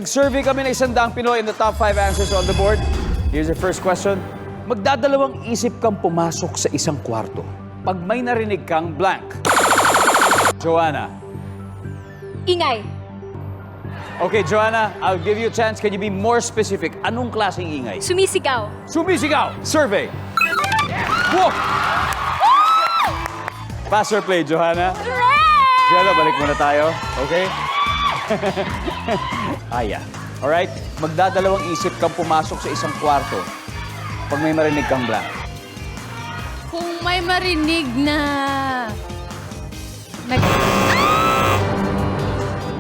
Nag-survey kami ng 100 Pinoy and the top 5 answers on the board. Here's your first question. Magdadalawang isip kang pumasok sa isang kwarto pag may narinig kang blank. Joanna. Ingay. Okay, Joanna, I'll give you a chance. Can you be more specific? Anong klaseng ingay? Sumisigaw. Sumisigaw. Survey. Whoa! Pass or play, Johanna? Joanna, balik muna tayo. Okay? Aya. Alright? Magdadalawang isip kang pumasok sa isang kwarto pag may marinig kang blank. Kung may marinig na...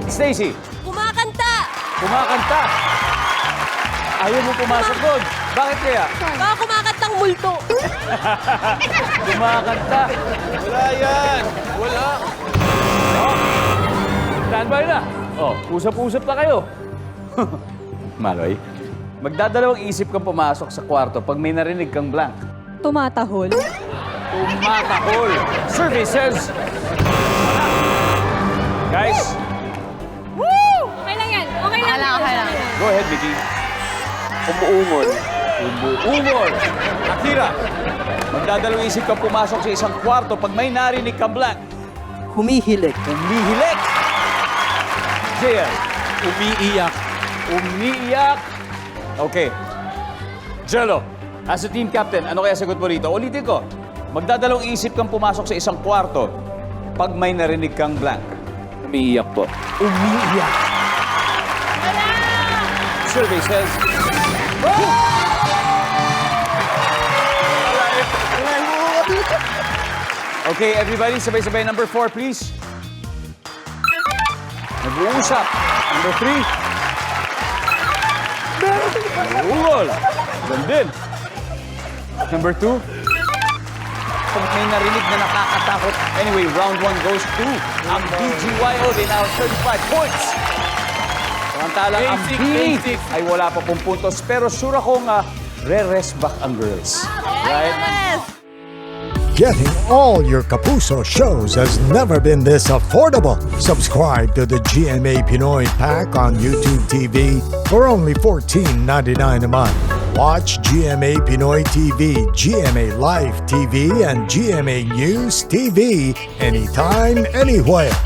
Stacy, Kumakanta! kumakanta. Ayaw mo pumasok doon. Bakit kaya? Baka kumakantang multo. Kumakanta. Wala yan. Wala. Oh. Standby na. Oh, usap-usap na kayo. Maloy, magdadalawang isip kang pumasok sa kwarto pag may narinig kang blank. Tumatahol. Tumatahol. Survey says... Guys, Okay lang yan. Okay lang. go ahead, Vicky. Umuungol. Umuungol. Akira, magdadalawang isip kang pumasok sa isang kwarto pag may narinig kang blank. Humihilik. Umihilik. JL. Umiiyak. Umiiyak. Okay. Jello, as a team captain, ano kaya sagot mo rito? Ulitin ko. Magdadalawang isip kang pumasok sa isang kwarto pag may narinig kang blank. Umiiyak po. Umiiyak. Survey says... Okay, everybody, sabay-sabay. Number 4, please. Nag-uusap. Number 3. Ungol. Diyan din. Number 2. Pag may narinig na nakakatakot. Anyway, round 1 goes to ang BGYO. They now have 35 points. Samantalang ang Bini ay wala pa pong puntos. Pero sure akong re-rest back ang girls. Right? Getting all your Kapuso shows has never been this affordable. Subscribe to the GMA Pinoy Pack on YouTube TV for only $14.99 a month. Watch GMA Pinoy TV, GMA Live TV, and GMA News TV anytime, anywhere.